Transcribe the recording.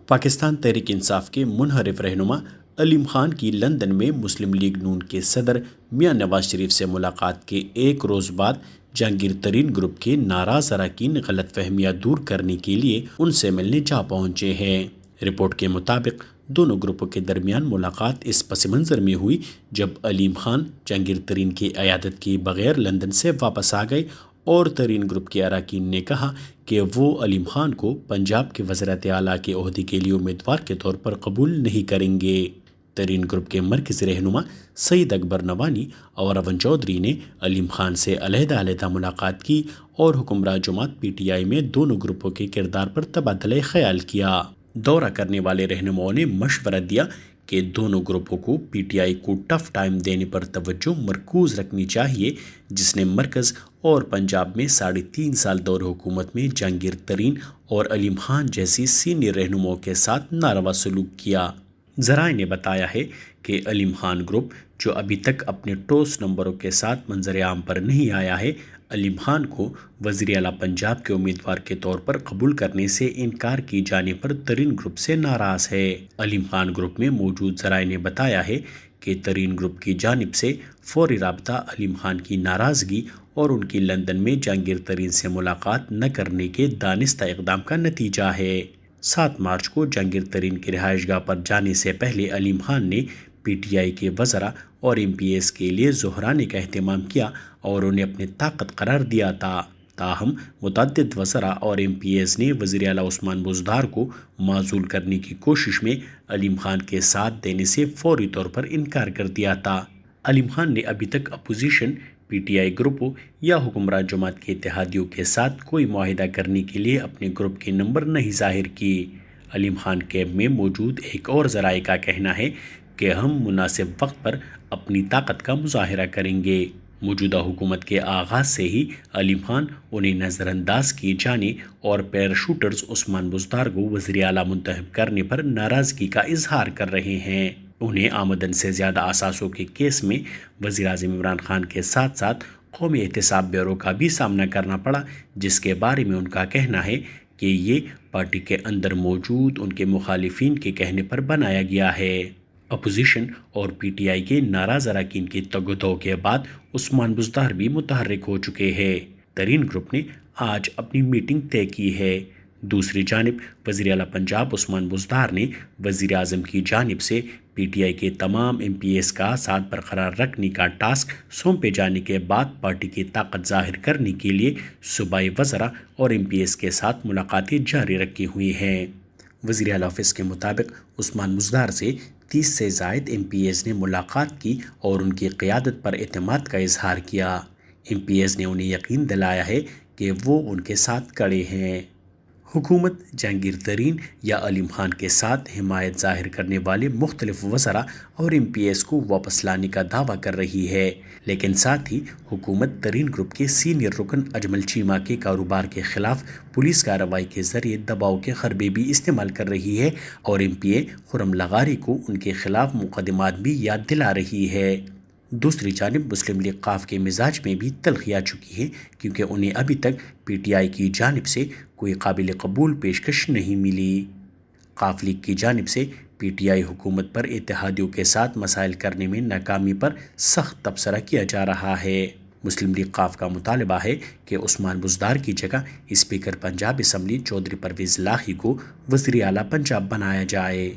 پاکستان تحریک انصاف کے منحرف رہنما علیم خان کی لندن میں مسلم لیگ نون کے صدر میاں نواز شریف سے ملاقات کے ایک روز بعد جہانگیر ترین گروپ کے ناراض اراکین غلط فہمیاں دور کرنے کے لیے ان سے ملنے جا پہنچے ہیں۔ رپورٹ کے مطابق دونوں گروپوں کے درمیان ملاقات اس پس منظر میں ہوئی جب علیم خان جہانگیر ترین کی عیادت کے بغیر لندن سے واپس آ گئے اور ترین گروپ کے اراکین نے کہا کہ وہ علیم خان کو پنجاب کے وزارت اعلیٰ کے عہدے کے لیے امیدوار کے طور پر قبول نہیں کریں گے۔ ترین گروپ کے مرکزی رہنما سعید اکبر نوانی اور اون چودھری نے علیم خان سے علیحدہ ملاقات کی اور حکمراں جماعت پی ٹی آئی میں دونوں گروپوں کے کردار پر تبادلہ خیال کیا۔ دورہ کرنے والے رہنماؤں نے مشورہ دیا کہ دونوں گروپوں کو پی ٹی آئی کو ٹف ٹائم دینے پر توجہ مرکوز رکھنی چاہیے، جس نے مرکز اور پنجاب میں 3.5 سال دور حکومت میں جہانگیر ترین اور علیم خان جیسی سینئر رہنماؤں کے ساتھ ناروا سلوک کیا۔ ذرائع نے بتایا ہے کہ علیم خان گروپ، جو ابھی تک اپنے ٹھوس نمبروں کے ساتھ منظر عام پر نہیں آیا ہے، علیم خان کو وزیر اعلیٰ پنجاب کے امیدوار کے طور پر قبول کرنے سے انکار کی جانے پر ترین گروپ سے ناراض ہے۔ علیم خان گروپ میں موجود ذرائع نے بتایا ہے کہ ترین گروپ کی جانب سے فوری رابطہ علیم خان کی ناراضگی اور ان کی لندن میں جہانگیر ترین سے ملاقات نہ کرنے کے دانستہ اقدام کا نتیجہ ہے۔ 7 مارچ کو جہانگیر ترین کی رہائش گاہ پر جانے سے پہلے علیم خان نے پی ٹی آئی کے وزراء اور ایم پی ایس کے لیے ظہرانے کا اہتمام کیا اور انہیں اپنی طاقت قرار دیا تھا۔ تاہم متعدد وزراء اور ایم پی ایس نے وزیر اعلیٰ عثمان بزدار کو معزول کرنے کی کوشش میں علیم خان کے ساتھ دینے سے فوری طور پر انکار کر دیا تھا۔ علیم خان نے ابھی تک اپوزیشن، پی ٹی آئی گروپوں یا حکمراں جماعت کے اتحادیوں کے ساتھ کوئی معاہدہ کرنے کے لیے اپنے گروپ کے نمبر نہیں ظاہر کیے۔ علیم خان کیمپ میں موجود ایک اور ذرائع کا کہنا ہے کہ ہم مناسب وقت پر اپنی طاقت کا مظاہرہ کریں گے۔ موجودہ حکومت کے آغاز سے ہی علیم خان انہیں نظر انداز کیے جانے اور پیراشوٹرز عثمان بزدار کو وزیر اعلیٰ منتخب کرنے پر ناراضگی کا اظہار کر رہے ہیں۔ انہیں آمدن سے زیادہ اثاثوں کے کیس میں وزیر اعظم عمران خان کے ساتھ ساتھ قومی احتساب بیورو کا بھی سامنا کرنا پڑا، جس کے بارے میں ان کا کہنا ہے کہ یہ پارٹی کے اندر موجود ان کے مخالفین کے کہنے پر بنایا گیا ہے۔ اپوزیشن اور پی ٹی آئی کے ناراض اراکین کی تگ و دو کے بعد عثمان بزدار بھی متحرک ہو چکے ہیں۔ ترین گروپ نے آج اپنی میٹنگ طے کی ہے۔ دوسری جانب وزیر اعلیٰ پنجاب عثمان بزدار نے وزیر اعظم کی جانب سے پی ٹی آئی کے تمام ایم پی ایس کا ساتھ برقرار رکھنے کا ٹاسک سونپے جانے کے بعد پارٹی کی طاقت ظاہر کرنے کے لیے صوبائی وزراء اور ایم پی ایس کے ساتھ ملاقاتیں جاری رکھی ہوئی ہیں۔ وزیر اعلیٰ آفس کے مطابق عثمان بزدار سے 30 سے زائد ایم پی ایس نے ملاقات کی اور ان کی قیادت پر اعتماد کا اظہار کیا۔ ایم پی ایس نے انہیں یقین دلایا ہے کہ وہ ان کے ساتھ کھڑے ہیں۔ حکومت جہانگیر ترین یا علیم خان کے ساتھ حمایت ظاہر کرنے والے مختلف وزراء اور ایم پی ایس کو واپس لانے کا دعویٰ کر رہی ہے، لیکن ساتھ ہی حکومت ترین گروپ کے سینئر رکن اجمل چیمہ کے کاروبار کے خلاف پولیس کارروائی کے ذریعے دباؤ کے حربے بھی استعمال کر رہی ہے اور ایم پی اے خرم لغاری کو ان کے خلاف مقدمات بھی یاد دلا رہی ہے۔ دوسری جانب مسلم لیگ ق کے مزاج میں بھی تلخی آ چکی ہے، کیونکہ انہیں ابھی تک پی ٹی آئی کی جانب سے کوئی قابل قبول پیشکش نہیں ملی۔ ق لیگ کی جانب سے پی ٹی آئی حکومت پر اتحادیوں کے ساتھ مسائل کرنے میں ناکامی پر سخت تبصرہ کیا جا رہا ہے۔ مسلم لیگ ق کا مطالبہ ہے کہ عثمان بزدار کی جگہ اسپیکر پنجاب اسمبلی چودھری پرویز لاکھی کو وزیر اعلیٰ پنجاب بنایا جائے۔